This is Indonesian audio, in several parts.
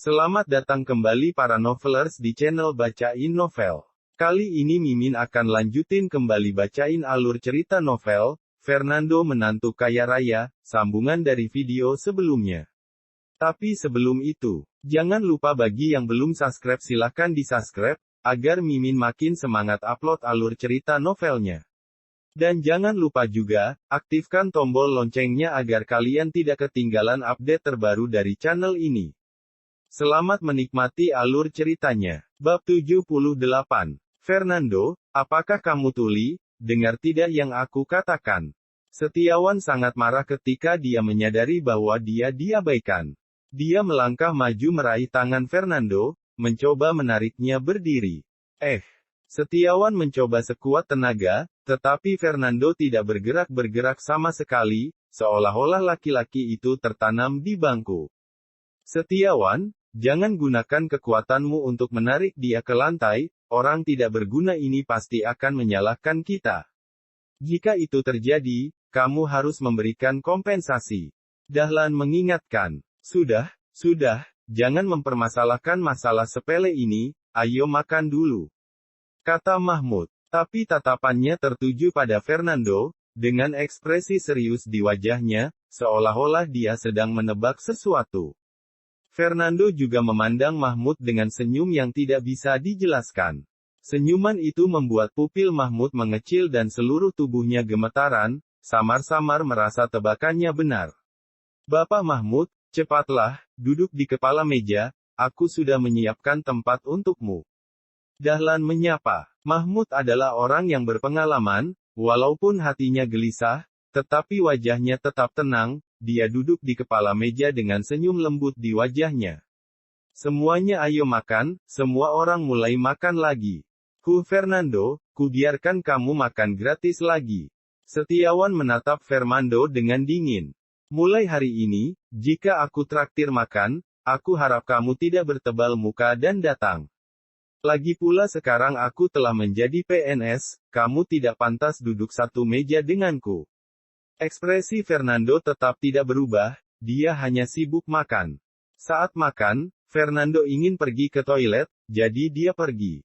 Selamat datang kembali para novelers di channel Bacain Novel. Kali ini Mimin akan lanjutin kembali bacain alur cerita novel, Fernando Menantu Kaya Raya, sambungan dari video sebelumnya. Tapi sebelum itu, jangan lupa bagi yang belum subscribe silahkan di-subscribe, agar Mimin makin semangat upload alur cerita novelnya. Dan jangan lupa juga, aktifkan tombol loncengnya agar kalian tidak ketinggalan update terbaru dari channel ini. Selamat menikmati alur ceritanya. Bab 78. Fernando, apakah kamu tuli? Dengar tidak yang aku katakan? Setiawan sangat marah ketika dia menyadari bahwa dia diabaikan. Dia melangkah maju meraih tangan Fernando, mencoba menariknya berdiri. Setiawan mencoba sekuat tenaga, tetapi Fernando tidak bergerak-bergerak sama sekali, seolah-olah laki-laki itu tertanam di bangku. Setiawan, jangan gunakan kekuatanmu untuk menarik dia ke lantai, orang tidak berguna ini pasti akan menyalahkan kita. Jika itu terjadi, kamu harus memberikan kompensasi. Dahlan mengingatkan. Sudah, jangan mempermasalahkan masalah sepele ini, ayo makan dulu. Kata Mahmud. Tapi tatapannya tertuju pada Fernando, dengan ekspresi serius di wajahnya, seolah-olah dia sedang menebak sesuatu. Fernando juga memandang Mahmud dengan senyum yang tidak bisa dijelaskan. Senyuman itu membuat pupil Mahmud mengecil dan seluruh tubuhnya gemetaran, samar-samar merasa tebakannya benar. Bapak Mahmud, cepatlah, duduk di kepala meja, aku sudah menyiapkan tempat untukmu. Dahlan menyapa. Mahmud adalah orang yang berpengalaman, walaupun hatinya gelisah, tetapi wajahnya tetap tenang, dia duduk di kepala meja dengan senyum lembut di wajahnya. Semuanya ayo makan, semua orang mulai makan lagi. Fernando, biarkan kamu makan gratis lagi. Setiawan menatap Fernando dengan dingin. Mulai hari ini, jika aku traktir makan, aku harap kamu tidak bertebal muka dan datang. Lagi pula sekarang aku telah menjadi PNS, kamu tidak pantas duduk satu meja denganku. Ekspresi Fernando tetap tidak berubah, dia hanya sibuk makan. Saat makan, Fernando ingin pergi ke toilet, jadi dia pergi.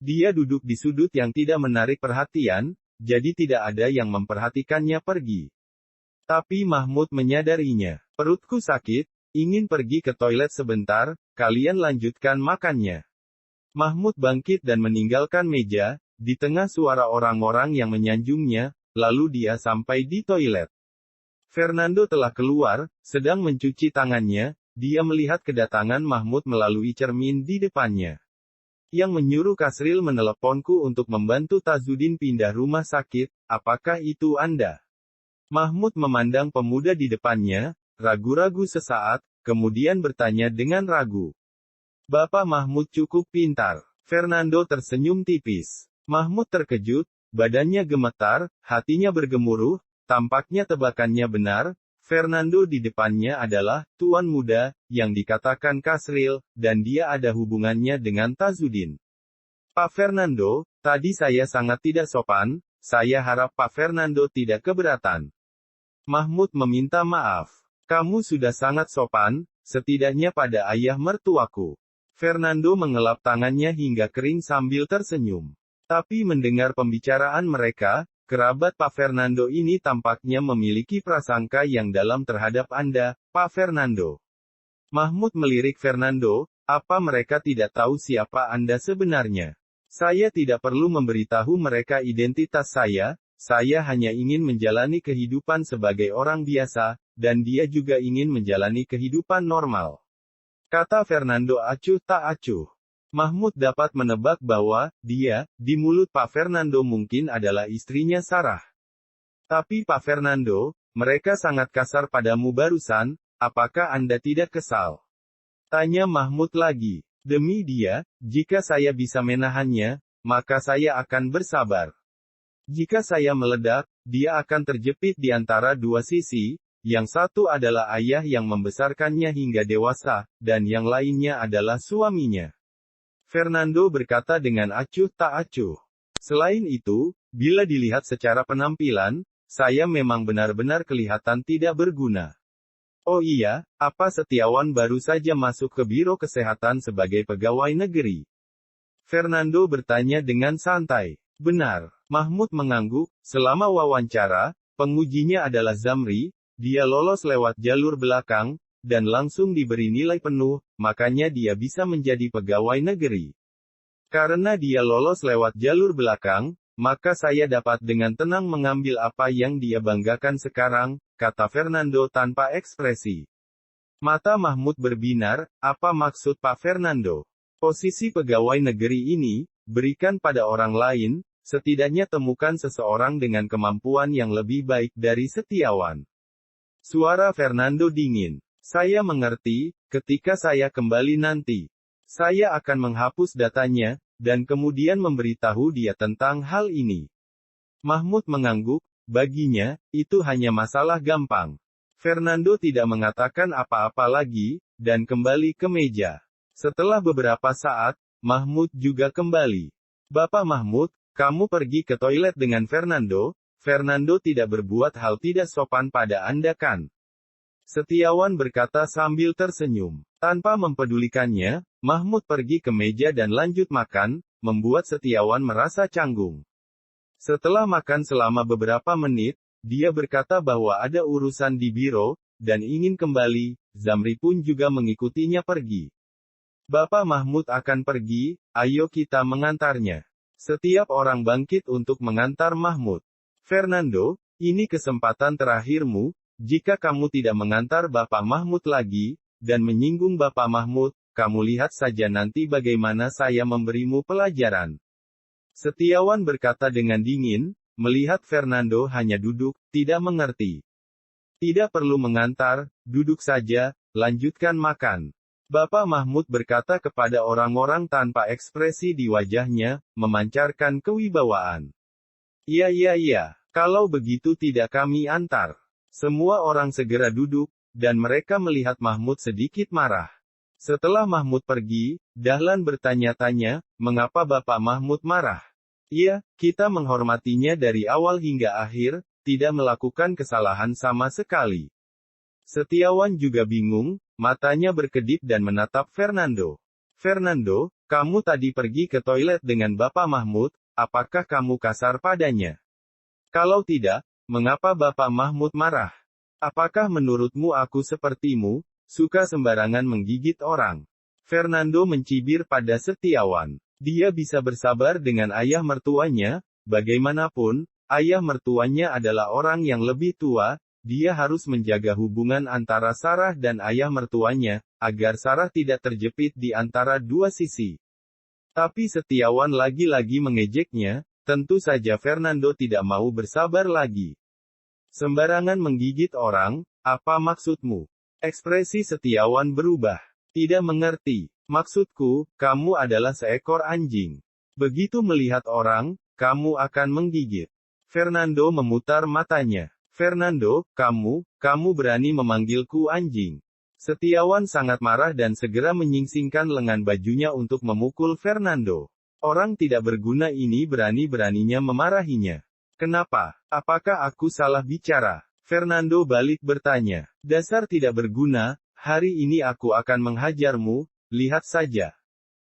Dia duduk di sudut yang tidak menarik perhatian, jadi tidak ada yang memperhatikannya pergi. Tapi Mahmud menyadarinya. Perutku sakit, ingin pergi ke toilet sebentar, kalian lanjutkan makannya. Mahmud bangkit dan meninggalkan meja, di tengah suara orang-orang yang menyanjungnya, lalu dia sampai di toilet. Fernando telah keluar, sedang mencuci tangannya, dia melihat kedatangan Mahmud melalui cermin di depannya. Yang menyuruh Kasril meneleponku untuk membantu Tazudin pindah rumah sakit, apakah itu Anda? Mahmud memandang pemuda di depannya, ragu-ragu sesaat, kemudian bertanya dengan ragu. Bapak Mahmud cukup pintar. Fernando tersenyum tipis. Mahmud terkejut, badannya gemetar, hatinya bergemuruh, tampaknya tebakannya benar, Fernando di depannya adalah tuan muda, yang dikatakan Kasril, dan dia ada hubungannya dengan Tazudin. Pak Fernando, tadi saya sangat tidak sopan, saya harap Pak Fernando tidak keberatan. Mahmud meminta maaf. Kamu sudah sangat sopan, setidaknya pada ayah mertuaku. Fernando mengelap tangannya hingga kering sambil tersenyum. Tapi mendengar pembicaraan mereka, kerabat Pak Fernando ini tampaknya memiliki prasangka yang dalam terhadap Anda, Pak Fernando. Mahmud melirik Fernando, apa mereka tidak tahu siapa Anda sebenarnya? Saya tidak perlu memberitahu mereka identitas saya hanya ingin menjalani kehidupan sebagai orang biasa, dan dia juga ingin menjalani kehidupan normal. Kata Fernando acuh tak acuh. Mahmud dapat menebak bahwa, dia, di mulut Pak Fernando mungkin adalah istrinya Sarah. Tapi Pak Fernando, mereka sangat kasar padamu barusan, apakah Anda tidak kesal? Tanya Mahmud lagi. Demi dia, jika saya bisa menahannya, maka saya akan bersabar. Jika saya meledak, dia akan terjepit di antara dua sisi. Yang satu adalah ayah yang membesarkannya hingga dewasa, dan yang lainnya adalah suaminya. Fernando berkata dengan acuh tak acuh. Selain itu, bila dilihat secara penampilan, saya memang benar-benar kelihatan tidak berguna. Oh iya, apa Setiawan baru saja masuk ke Biro Kesehatan sebagai pegawai negeri? Fernando bertanya dengan santai. Benar. Mahmud mengangguk. Selama wawancara, pengujinya adalah Zamri. Dia lolos lewat jalur belakang, dan langsung diberi nilai penuh, makanya dia bisa menjadi pegawai negeri. Karena dia lolos lewat jalur belakang, maka saya dapat dengan tenang mengambil apa yang dia banggakan sekarang, kata Fernando tanpa ekspresi. Mata Mahmud berbinar, apa maksud Pak Fernando? Posisi pegawai negeri ini, berikan pada orang lain, setidaknya temukan seseorang dengan kemampuan yang lebih baik dari Setiawan. Suara Fernando dingin. Saya mengerti, ketika saya kembali nanti. Saya akan menghapus datanya, dan kemudian memberitahu dia tentang hal ini. Mahmud mengangguk, baginya, itu hanya masalah gampang. Fernando tidak mengatakan apa-apa lagi, dan kembali ke meja. Setelah beberapa saat, Mahmud juga kembali. Bapak Mahmud, kamu pergi ke toilet dengan Fernando. Fernando tidak berbuat hal tidak sopan pada Anda kan? Setiawan berkata sambil tersenyum. Tanpa mempedulikannya, Mahmud pergi ke meja dan lanjut makan, membuat Setiawan merasa canggung. Setelah makan selama beberapa menit, dia berkata bahwa ada urusan di biro, dan ingin kembali. Zamri pun juga mengikutinya pergi. Bapak Mahmud akan pergi, ayo kita mengantarnya. Setiap orang bangkit untuk mengantar Mahmud. Fernando, ini kesempatan terakhirmu, jika kamu tidak mengantar Bapak Mahmud lagi, dan menyinggung Bapak Mahmud, kamu lihat saja nanti bagaimana saya memberimu pelajaran. Setiawan berkata dengan dingin, melihat Fernando hanya duduk, tidak mengerti. Tidak perlu mengantar, duduk saja, lanjutkan makan. Bapak Mahmud berkata kepada orang-orang tanpa ekspresi di wajahnya, memancarkan kewibawaan. Iya, kalau begitu tidak kami antar. Semua orang segera duduk, dan mereka melihat Mahmud sedikit marah. Setelah Mahmud pergi, Dahlan bertanya-tanya, mengapa Bapak Mahmud marah? Iya, kita menghormatinya dari awal hingga akhir, tidak melakukan kesalahan sama sekali. Setiawan juga bingung, matanya berkedip dan menatap Fernando. Fernando, kamu tadi pergi ke toilet dengan Bapak Mahmud, apakah kamu kasar padanya? Kalau tidak, mengapa Bapak Mahmud marah? Apakah menurutmu aku sepertimu, suka sembarangan menggigit orang? Fernando mencibir pada Setiawan. Dia bisa bersabar dengan ayah mertuanya, bagaimanapun, ayah mertuanya adalah orang yang lebih tua, dia harus menjaga hubungan antara Sarah dan ayah mertuanya, agar Sarah tidak terjepit di antara dua sisi. Tapi Setiawan lagi-lagi mengejeknya, tentu saja Fernando tidak mau bersabar lagi. Sembarangan menggigit orang, apa maksudmu? Ekspresi Setiawan berubah. Tidak mengerti. Maksudku, kamu adalah seekor anjing. Begitu melihat orang, kamu akan menggigit. Fernando memutar matanya. Fernando, kamu berani memanggilku anjing. Setiawan sangat marah dan segera menyingsingkan lengan bajunya untuk memukul Fernando. Orang tidak berguna ini berani-beraninya memarahinya. Kenapa? Apakah aku salah bicara? Fernando balik bertanya. Dasar tidak berguna, hari ini aku akan menghajarmu. Lihat saja.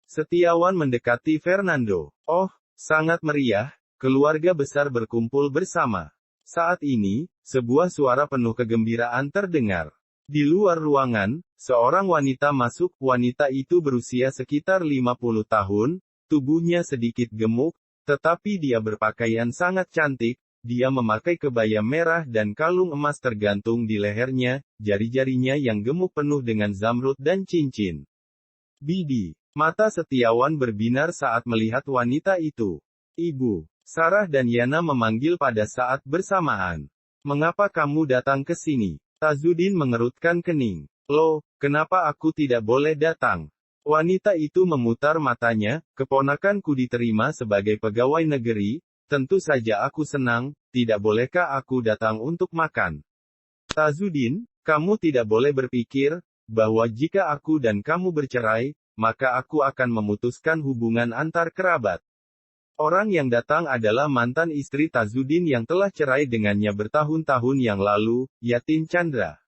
Setiawan mendekati Fernando. Oh, sangat meriah, keluarga besar berkumpul bersama. Saat ini, sebuah suara penuh kegembiraan terdengar. Di luar ruangan, seorang wanita masuk. Wanita itu berusia sekitar 50 tahun, tubuhnya sedikit gemuk, tetapi dia berpakaian sangat cantik. Dia memakai kebaya merah dan kalung emas tergantung di lehernya, jari-jarinya yang gemuk penuh dengan zamrud dan cincin. Bibi. Mata Setiawan berbinar saat melihat wanita itu. Ibu. Sarah dan Yana memanggil pada saat bersamaan. Mengapa kamu datang ke sini? Tazudin mengerutkan kening. Loh, kenapa aku tidak boleh datang? Wanita itu memutar matanya, keponakanku diterima sebagai pegawai negeri, tentu saja aku senang, tidak bolehkah aku datang untuk makan? Tazudin, kamu tidak boleh berpikir, bahwa jika aku dan kamu bercerai, maka aku akan memutuskan hubungan antar kerabat. Orang yang datang adalah mantan istri Tazudin yang telah cerai dengannya bertahun-tahun yang lalu, Yatin Chandra.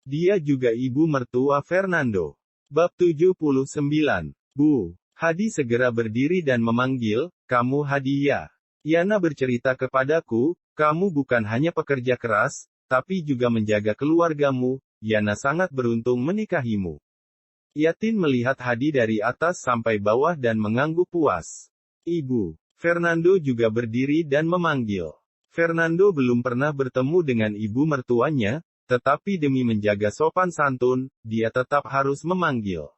Dia juga ibu mertua Fernando. Bab 79. Bu. Hadi segera berdiri dan memanggil, "Kamu Hadi ya?" Yana bercerita kepadaku, "Kamu bukan hanya pekerja keras, tapi juga menjaga keluargamu. Yana sangat beruntung menikahimu." Yatin melihat Hadi dari atas sampai bawah dan mengangguk puas. "Ibu." Fernando juga berdiri dan memanggil. Fernando belum pernah bertemu dengan ibu mertuanya, tetapi demi menjaga sopan santun, dia tetap harus memanggil.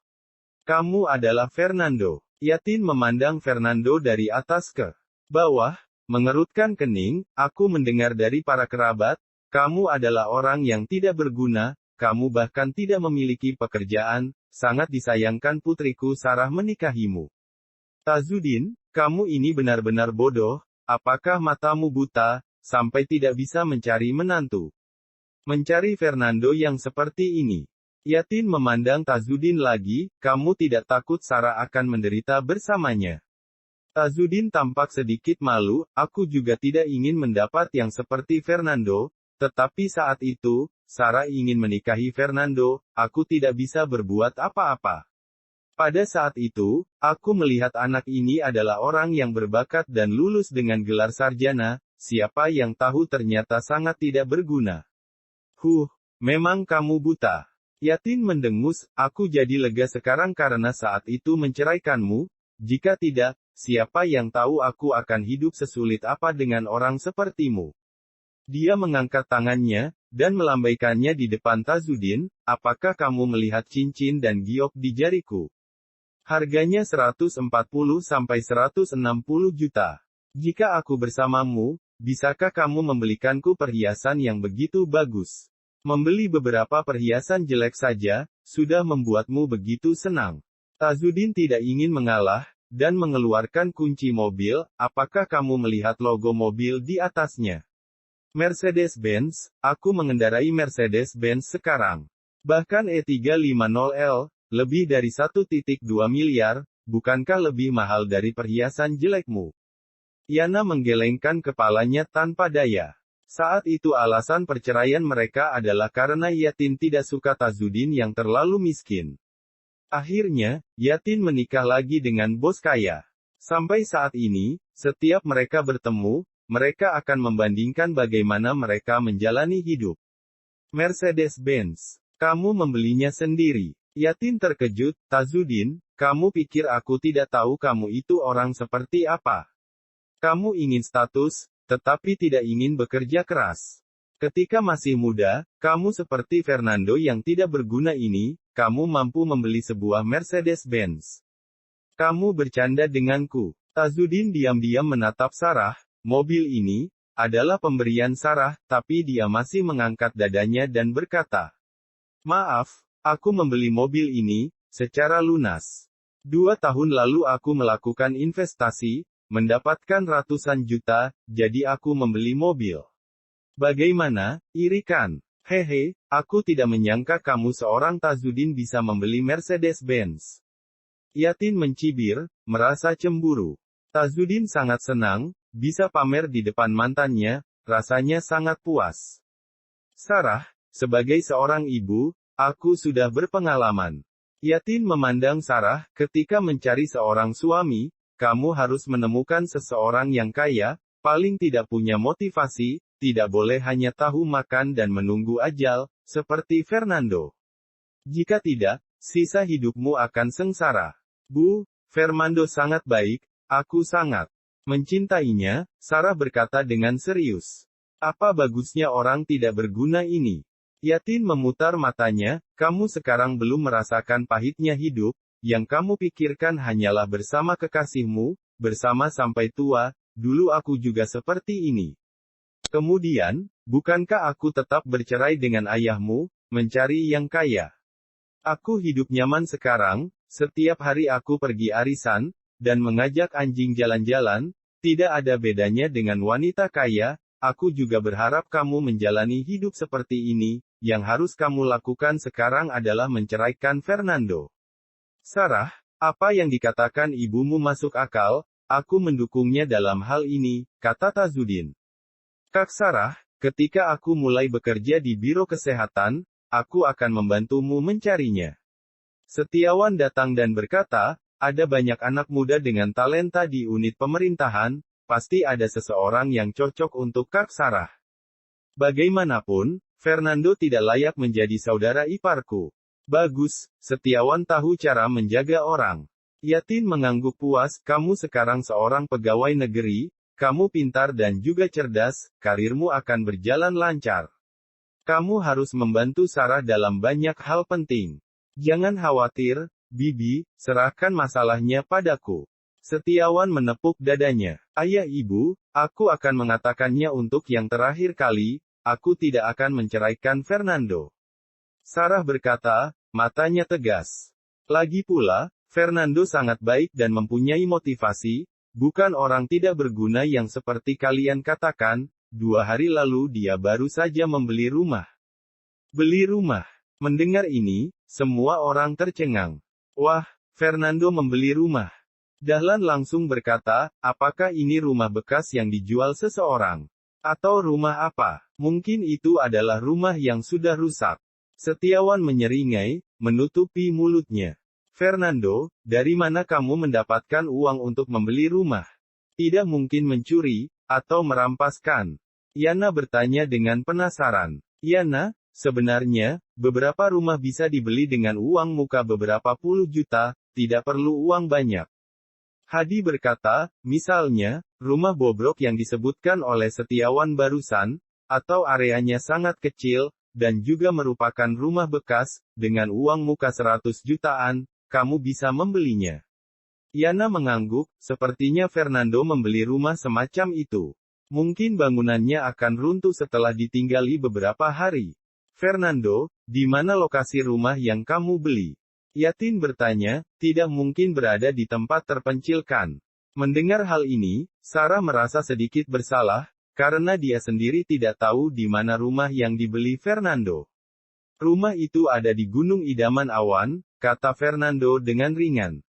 "Kamu adalah Fernando." Yatin memandang Fernando dari atas ke bawah, mengerutkan kening, "Aku mendengar dari para kerabat, kamu adalah orang yang tidak berguna, kamu bahkan tidak memiliki pekerjaan, sangat disayangkan putriku Sarah menikahimu." "Tazudin, kamu ini benar-benar bodoh, apakah matamu buta, sampai tidak bisa mencari menantu? Mencari Fernando yang seperti ini." Yatin memandang Tazudin lagi, "Kamu tidak takut Sarah akan menderita bersamanya?" Tazudin tampak sedikit malu, "Aku juga tidak ingin mendapat yang seperti Fernando, tetapi saat itu, Sarah ingin menikahi Fernando, aku tidak bisa berbuat apa-apa. Pada saat itu, aku melihat anak ini adalah orang yang berbakat dan lulus dengan gelar sarjana, siapa yang tahu ternyata sangat tidak berguna." Memang kamu buta." Yatin mendengus, "Aku jadi lega sekarang karena saat itu menceraikanmu, jika tidak, siapa yang tahu aku akan hidup sesulit apa dengan orang sepertimu." Dia mengangkat tangannya, dan melambaikannya di depan Tazudin, "Apakah kamu melihat cincin dan giok di jariku? Harganya 140–160 juta. Jika aku bersamamu, bisakah kamu membelikanku perhiasan yang begitu bagus? Membeli beberapa perhiasan jelek saja, sudah membuatmu begitu senang." Tazudin tidak ingin mengalah, dan mengeluarkan kunci mobil. "Apakah kamu melihat logo mobil di atasnya? Mercedes-Benz, aku mengendarai Mercedes-Benz sekarang. Bahkan E350L, lebih dari 1,2 miliar, bukankah lebih mahal dari perhiasan jelekmu?" Yana menggelengkan kepalanya tanpa daya. Saat itu alasan perceraian mereka adalah karena Yatin tidak suka Tazudin yang terlalu miskin. Akhirnya, Yatin menikah lagi dengan bos kaya. Sampai saat ini, setiap mereka bertemu, mereka akan membandingkan bagaimana mereka menjalani hidup. "Mercedes-Benz. Kamu membelinya sendiri." Yatin terkejut, "Tazudin, kamu pikir aku tidak tahu kamu itu orang seperti apa? Kamu ingin status, tetapi tidak ingin bekerja keras. Ketika masih muda, kamu seperti Fernando yang tidak berguna ini, kamu mampu membeli sebuah Mercedes-Benz. Kamu bercanda denganku." Tazudin diam-diam menatap Sarah. Mobil ini adalah pemberian Sarah, tapi dia masih mengangkat dadanya dan berkata, "Maaf, aku membeli mobil ini secara lunas. 2 tahun lalu aku melakukan investasi, mendapatkan ratusan juta, jadi aku membeli mobil. Bagaimana, iri kan? Hehe, aku tidak menyangka kamu seorang Tazudin bisa membeli Mercedes-Benz." Yatin mencibir, merasa cemburu. Tazudin sangat senang, bisa pamer di depan mantannya, rasanya sangat puas. "Sarah, sebagai seorang ibu, aku sudah berpengalaman." Yatin memandang Sarah, "Ketika mencari seorang suami, kamu harus menemukan seseorang yang kaya, paling tidak punya motivasi, tidak boleh hanya tahu makan dan menunggu ajal, seperti Fernando. Jika tidak, sisa hidupmu akan sengsara." "Bu, Fernando sangat baik, aku sangat mencintainya," Sarah berkata dengan serius. "Apa bagusnya orang tidak berguna ini?" Yatin memutar matanya, "Kamu sekarang belum merasakan pahitnya hidup, yang kamu pikirkan hanyalah bersama kekasihmu, bersama sampai tua. Dulu aku juga seperti ini. Kemudian, bukankah aku tetap bercerai dengan ayahmu, mencari yang kaya? Aku hidup nyaman sekarang, setiap hari aku pergi arisan, dan mengajak anjing jalan-jalan, tidak ada bedanya dengan wanita kaya. Aku juga berharap kamu menjalani hidup seperti ini, yang harus kamu lakukan sekarang adalah menceraikan Fernando." "Sarah, apa yang dikatakan ibumu masuk akal, aku mendukungnya dalam hal ini," kata Tazudin. "Kak Sarah, ketika aku mulai bekerja di Biro Kesehatan, aku akan membantumu mencarinya. Setiawan datang dan berkata, ada banyak anak muda dengan talenta di unit pemerintahan, pasti ada seseorang yang cocok untuk Kak Sarah. Bagaimanapun, Fernando tidak layak menjadi saudara iparku. Bagus, Setiawan tahu cara menjaga orang. Yatin mengangguk puas, kamu sekarang seorang pegawai negeri, kamu pintar dan juga cerdas, karirmu akan berjalan lancar. Kamu harus membantu Sarah dalam banyak hal penting. Jangan khawatir, Bibi, serahkan masalahnya padaku. Setiawan menepuk dadanya. Ayah ibu, aku akan mengatakannya untuk yang terakhir kali, aku tidak akan menceraikan Fernando. Sarah berkata, matanya tegas. Lagi pula, Fernando sangat baik dan mempunyai motivasi, bukan orang tidak berguna yang seperti kalian katakan, 2 hari lalu dia baru saja membeli rumah. Beli rumah. Mendengar ini, semua orang tercengang. Wah, Fernando membeli rumah. Dahlan langsung berkata, apakah ini rumah bekas yang dijual seseorang? Atau rumah apa? Mungkin itu adalah rumah yang sudah rusak. Setiawan menyeringai, menutupi mulutnya. Fernando, dari mana kamu mendapatkan uang untuk membeli rumah? Tidak mungkin mencuri, atau merampaskan. Yana bertanya dengan penasaran. Yana, sebenarnya, beberapa rumah bisa dibeli dengan uang muka beberapa puluh juta, tidak perlu uang banyak. Hadi berkata, misalnya, rumah bobrok yang disebutkan oleh Setiawan barusan, atau areanya sangat kecil, dan juga merupakan rumah bekas, dengan uang muka 100 jutaan, kamu bisa membelinya. Yana mengangguk, sepertinya Fernando membeli rumah semacam itu. Mungkin bangunannya akan runtuh setelah ditinggali beberapa hari. Fernando, di mana lokasi rumah yang kamu beli? Yatin bertanya, tidak mungkin berada di tempat terpencilkan. Mendengar hal ini, Sarah merasa sedikit bersalah, karena dia sendiri tidak tahu di mana rumah yang dibeli Fernando. Rumah itu ada di Gunung Idaman Awan, kata Fernando dengan ringan.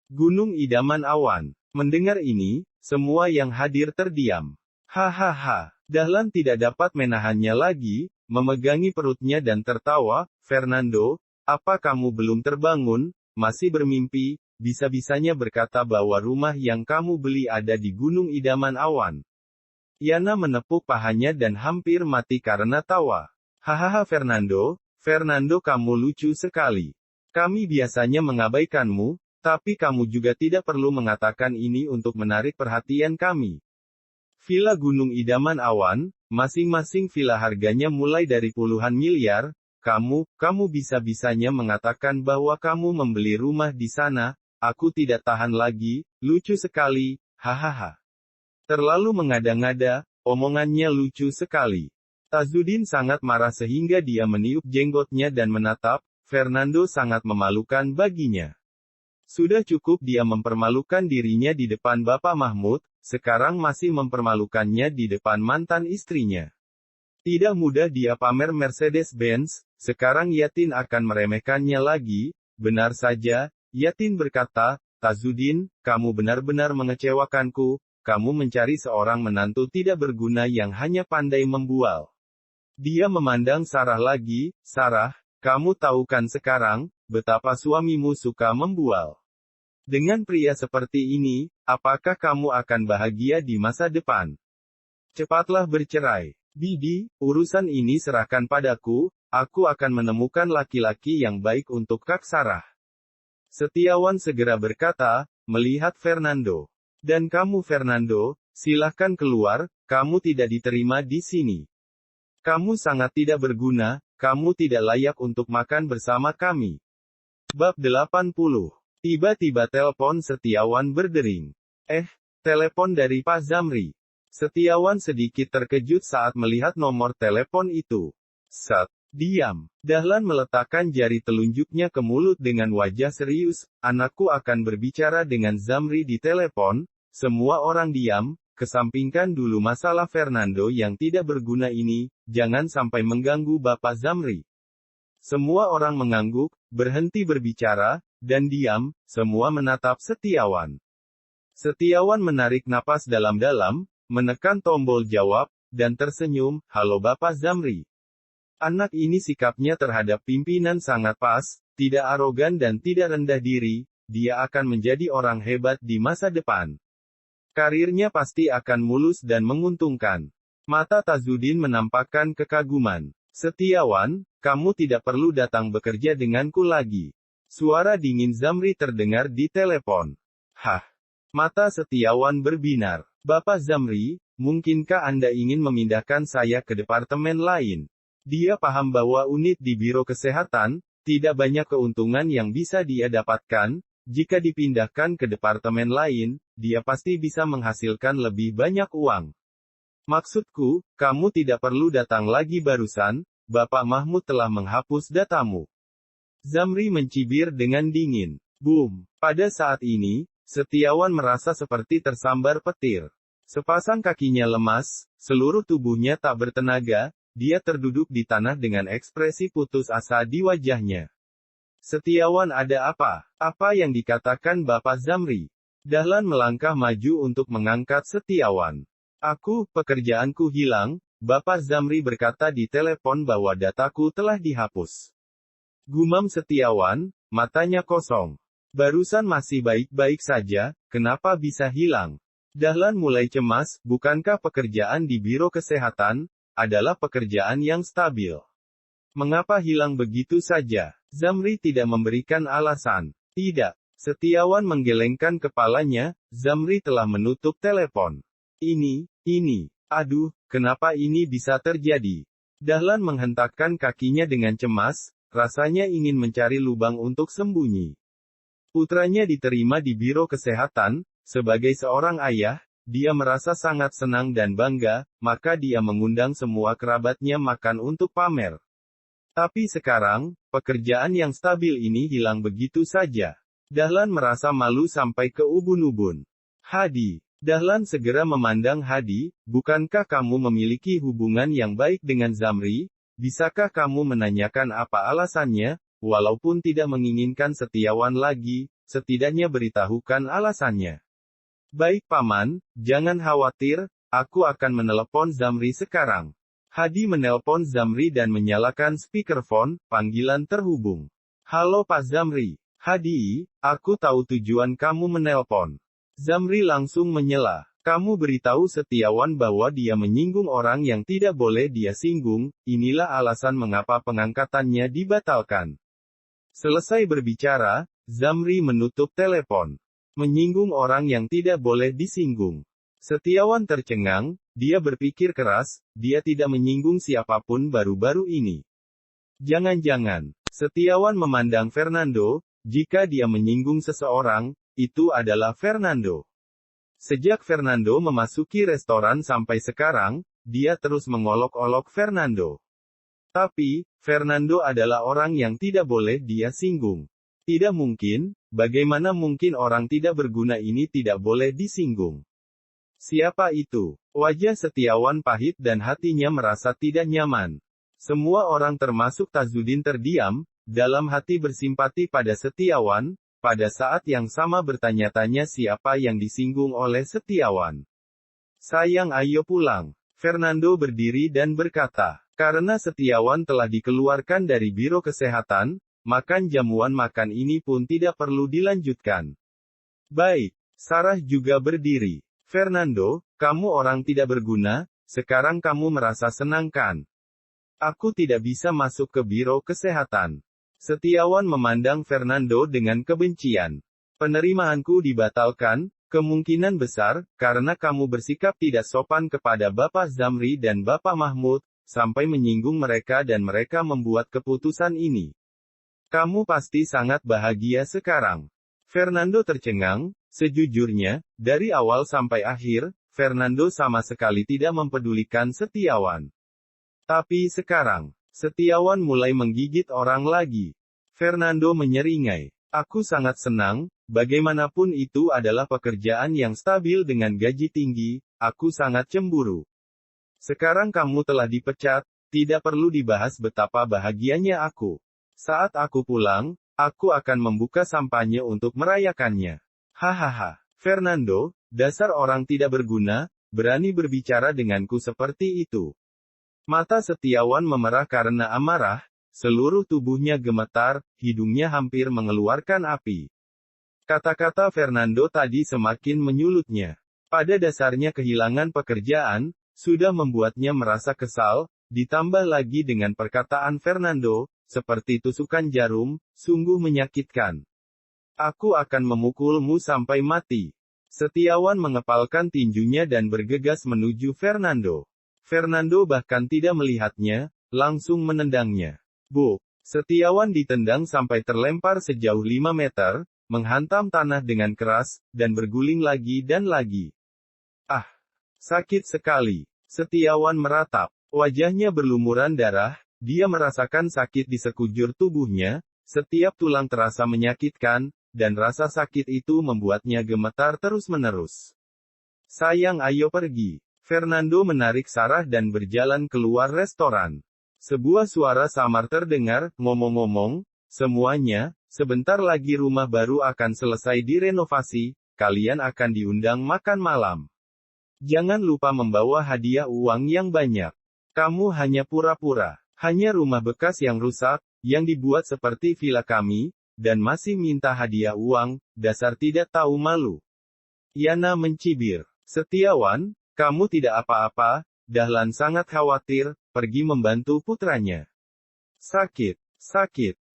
Gunung Idaman Awan. Mendengar ini, semua yang hadir terdiam. Hahaha. Dahlan tidak dapat menahannya lagi, memegangi perutnya dan tertawa, Fernando, apa kamu belum terbangun, masih bermimpi, bisa-bisanya berkata bahwa rumah yang kamu beli ada di Gunung Idaman Awan. Yana menepuk pahanya dan hampir mati karena tawa. Hahaha Fernando, Fernando kamu lucu sekali. Kami biasanya mengabaikanmu, tapi kamu juga tidak perlu mengatakan ini untuk menarik perhatian kami. Villa Gunung Idaman Awan, masing-masing villa harganya mulai dari puluhan miliar, kamu bisa-bisanya mengatakan bahwa kamu membeli rumah di sana, aku tidak tahan lagi, lucu sekali, hahaha. Terlalu mengada-ngada, omongannya lucu sekali. Tazudin sangat marah sehingga dia meniup jenggotnya dan menatap, Fernando sangat memalukan baginya. Sudah cukup dia mempermalukan dirinya di depan Bapak Mahmud, sekarang masih mempermalukannya di depan mantan istrinya. Tidak mudah dia pamer Mercedes-Benz, sekarang Yatin akan meremehkannya lagi, benar saja, Yatin berkata, Tazudin, kamu benar-benar mengecewakanku, kamu mencari seorang menantu tidak berguna yang hanya pandai membual. Dia memandang Sarah lagi, Sarah, kamu tahu kan sekarang, betapa suamimu suka membual. Dengan pria seperti ini, apakah kamu akan bahagia di masa depan? Cepatlah bercerai. Bibi, urusan ini serahkan padaku, aku akan menemukan laki-laki yang baik untuk Kak Sarah. Setiawan segera berkata, melihat Fernando. Dan kamu Fernando, silahkan keluar, kamu tidak diterima di sini. Kamu sangat tidak berguna, kamu tidak layak untuk makan bersama kami. Bab 80. Tiba-tiba telepon Setiawan berdering. Telepon dari Pak Zamri. Setiawan sedikit terkejut saat melihat nomor telepon itu. Set. Diam. Dahlan meletakkan jari telunjuknya ke mulut dengan wajah serius, anakku akan berbicara dengan Zamri di telepon, semua orang diam, kesampingkan dulu masalah Fernando yang tidak berguna ini, jangan sampai mengganggu Bapak Zamri. Semua orang mengangguk, berhenti berbicara, dan diam, semua menatap Setiawan. Setiawan menarik napas dalam-dalam, menekan tombol jawab, dan tersenyum, halo Bapak Zamri. Anak ini sikapnya terhadap pimpinan sangat pas, tidak arogan dan tidak rendah diri, dia akan menjadi orang hebat di masa depan. Karirnya pasti akan mulus dan menguntungkan. Mata Tazudin menampakkan kekaguman. Setiawan, kamu tidak perlu datang bekerja denganku lagi. Suara dingin Zamri terdengar di telepon. Hah? Mata Setiawan berbinar. Bapak Zamri, mungkinkah Anda ingin memindahkan saya ke departemen lain? Dia paham bahwa unit di Biro Kesehatan, tidak banyak keuntungan yang bisa dia dapatkan. Jika dipindahkan ke departemen lain, dia pasti bisa menghasilkan lebih banyak uang. Maksudku, kamu tidak perlu datang lagi barusan, Bapak Mahmud telah menghapus datamu. Zamri mencibir dengan dingin. Boom. Pada saat ini, Setiawan merasa seperti tersambar petir. Sepasang kakinya lemas, seluruh tubuhnya tak bertenaga, dia terduduk di tanah dengan ekspresi putus asa di wajahnya. Setiawan, ada apa? Apa yang dikatakan Bapak Zamri? Dahlan melangkah maju untuk mengangkat Setiawan. Pekerjaanku hilang, Bapak Zamri berkata di telepon bahwa dataku telah dihapus. Gumam Setiawan, matanya kosong. Barusan masih baik-baik saja, kenapa bisa hilang? Dahlan mulai cemas, bukankah pekerjaan di Biro Kesehatan adalah pekerjaan yang stabil? Mengapa hilang begitu saja? Zamri tidak memberikan alasan. Tidak. Setiawan menggelengkan kepalanya, Zamri telah menutup telepon. Ini, aduh, kenapa ini bisa terjadi? Dahlan menghentakkan kakinya dengan cemas, rasanya ingin mencari lubang untuk sembunyi. Putranya diterima di Biro Kesehatan, sebagai seorang ayah, dia merasa sangat senang dan bangga, maka dia mengundang semua kerabatnya makan untuk pamer. Tapi sekarang, pekerjaan yang stabil ini hilang begitu saja. Dahlan merasa malu sampai ke ubun-ubun. Hadi. Dahlan segera memandang Hadi, bukankah kamu memiliki hubungan yang baik dengan Zamri? Bisakah kamu menanyakan apa alasannya? Walaupun tidak menginginkan Setiawan lagi, setidaknya beritahukan alasannya. Baik Paman, jangan khawatir, aku akan menelepon Zamri sekarang. Hadi menelpon Zamri dan menyalakan speakerphone, panggilan terhubung. Halo Pak Zamri. Hadi, aku tahu tujuan kamu menelpon. Zamri langsung menyela. Kamu beritahu Setiawan bahwa dia menyinggung orang yang tidak boleh dia singgung, inilah alasan mengapa pengangkatannya dibatalkan. Selesai berbicara, Zamri menutup telepon. Menyinggung orang yang tidak boleh disinggung. Setiawan tercengang, dia berpikir keras, dia tidak menyinggung siapapun baru-baru ini. Jangan-jangan, Setiawan memandang Fernando, jika dia menyinggung seseorang, itu adalah Fernando. Sejak Fernando memasuki restoran sampai sekarang, dia terus mengolok-olok Fernando. Tapi, Fernando adalah orang yang tidak boleh dia singgung. Tidak mungkin, bagaimana mungkin orang tidak berguna ini tidak boleh disinggung? Siapa itu? Wajah Setiawan pahit dan hatinya merasa tidak nyaman. Semua orang termasuk Tazudin terdiam, dalam hati bersimpati pada Setiawan, pada saat yang sama bertanya-tanya siapa yang disinggung oleh Setiawan. Sayang, ayo pulang. Fernando berdiri dan berkata, karena Setiawan telah dikeluarkan dari Biro Kesehatan, makan jamuan makan ini pun tidak perlu dilanjutkan. Baik, Sarah juga berdiri. Fernando, kamu orang tidak berguna, sekarang kamu merasa senang kan? Aku tidak bisa masuk ke Biro Kesehatan. Setiawan memandang Fernando dengan kebencian. Penerimaanku dibatalkan, kemungkinan besar, karena kamu bersikap tidak sopan kepada Bapak Zamri dan Bapak Mahmud, sampai menyinggung mereka dan mereka membuat keputusan ini. Kamu pasti sangat bahagia sekarang. Fernando tercengang. Sejujurnya, dari awal sampai akhir, Fernando sama sekali tidak mempedulikan Setiawan. Tapi sekarang, Setiawan mulai menggigit orang lagi. Fernando menyeringai. Aku sangat senang, bagaimanapun itu adalah pekerjaan yang stabil dengan gaji tinggi, aku sangat cemburu. Sekarang kamu telah dipecat, tidak perlu dibahas betapa bahagianya aku. Saat aku pulang, aku akan membuka sampahnya untuk merayakannya. Hahaha, Fernando, dasar orang tidak berguna, berani berbicara denganku seperti itu. Mata Setiawan memerah karena amarah, seluruh tubuhnya gemetar, hidungnya hampir mengeluarkan api. Kata-kata Fernando tadi semakin menyulutnya. Pada dasarnya kehilangan pekerjaan, sudah membuatnya merasa kesal, ditambah lagi dengan perkataan Fernando, seperti tusukan jarum, sungguh menyakitkan. Aku akan memukulmu sampai mati. Setiawan mengepalkan tinjunya dan bergegas menuju Fernando. Fernando bahkan tidak melihatnya, langsung menendangnya. Buk! Setiawan ditendang sampai terlempar sejauh 5 meter, menghantam tanah dengan keras, dan berguling lagi dan lagi. Ah! Sakit sekali. Setiawan meratap. Wajahnya berlumuran darah, dia merasakan sakit di sekujur tubuhnya, setiap tulang terasa menyakitkan, dan rasa sakit itu membuatnya gemetar terus-menerus. Sayang, ayo pergi. Fernando menarik Sarah dan berjalan keluar restoran. Sebuah suara samar terdengar, ngomong-ngomong, semuanya, sebentar lagi rumah baru akan selesai direnovasi, kalian akan diundang makan malam. Jangan lupa membawa hadiah uang yang banyak. Kamu hanya pura-pura. Hanya rumah bekas yang rusak, yang dibuat seperti villa kami, dan masih minta hadiah uang, dasar tidak tahu malu. Yana mencibir. Setiawan, kamu tidak apa-apa, Dahlan sangat khawatir, pergi membantu putranya. Sakit.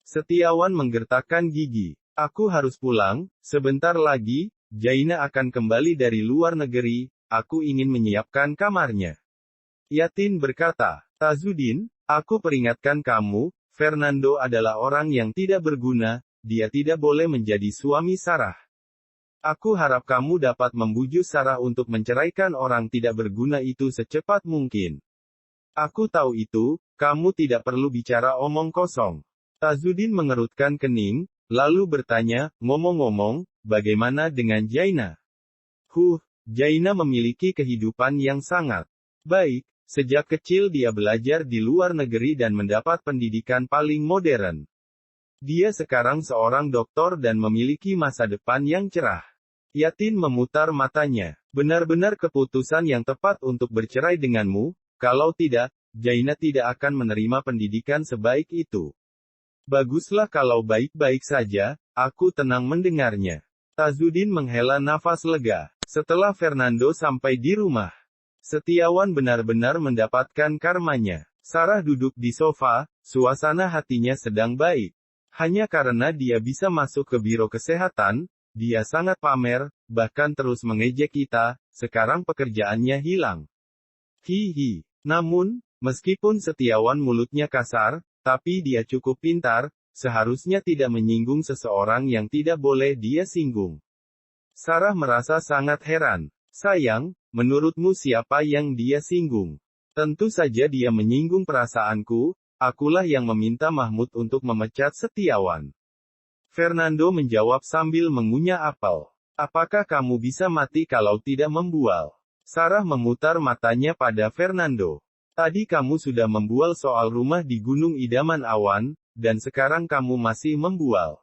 Setiawan menggertakkan gigi. Aku harus pulang, sebentar lagi, Jaina akan kembali dari luar negeri, aku ingin menyiapkan kamarnya. Yatin berkata, Tazudin, aku peringatkan kamu, Fernando adalah orang yang tidak berguna, dia tidak boleh menjadi suami Sarah. Aku harap kamu dapat membujuk Sarah untuk menceraikan orang tidak berguna itu secepat mungkin. Aku tahu itu, kamu tidak perlu bicara omong kosong. Tazudin mengerutkan kening, lalu bertanya, ngomong-ngomong, bagaimana dengan Jaina? Jaina memiliki kehidupan yang sangat baik. Sejak kecil dia belajar di luar negeri dan mendapat pendidikan paling modern. Dia sekarang seorang doktor dan memiliki masa depan yang cerah. Yatin memutar matanya. Benar-benar keputusan yang tepat untuk bercerai denganmu, kalau tidak, Jaina tidak akan menerima pendidikan sebaik itu. Baguslah kalau baik-baik saja, aku tenang mendengarnya. Tazudin menghela nafas lega. Setelah Fernando sampai di rumah, Setiawan benar-benar mendapatkan karmanya. Sarah duduk di sofa, suasana hatinya sedang baik. Hanya karena dia bisa masuk ke biro kesehatan, dia sangat pamer, bahkan terus mengejek kita, sekarang pekerjaannya hilang. Hihi. Namun, meskipun Setiawan mulutnya kasar, tapi dia cukup pintar, seharusnya tidak menyinggung seseorang yang tidak boleh dia singgung. Sarah merasa sangat heran. Sayang, menurutmu siapa yang dia singgung? Tentu saja dia menyinggung perasaanku, akulah yang meminta Mahmud untuk memecat Setiawan. Fernando menjawab sambil mengunyah apel. Apakah kamu bisa mati kalau tidak membual? Sarah memutar matanya pada Fernando. Tadi kamu sudah membual soal rumah di Gunung Idaman Awan, dan sekarang kamu masih membual.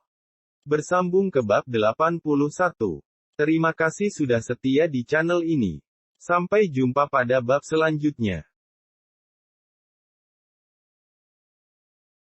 Bersambung ke bab 81. Terima kasih sudah setia di channel ini. Sampai jumpa pada bab selanjutnya.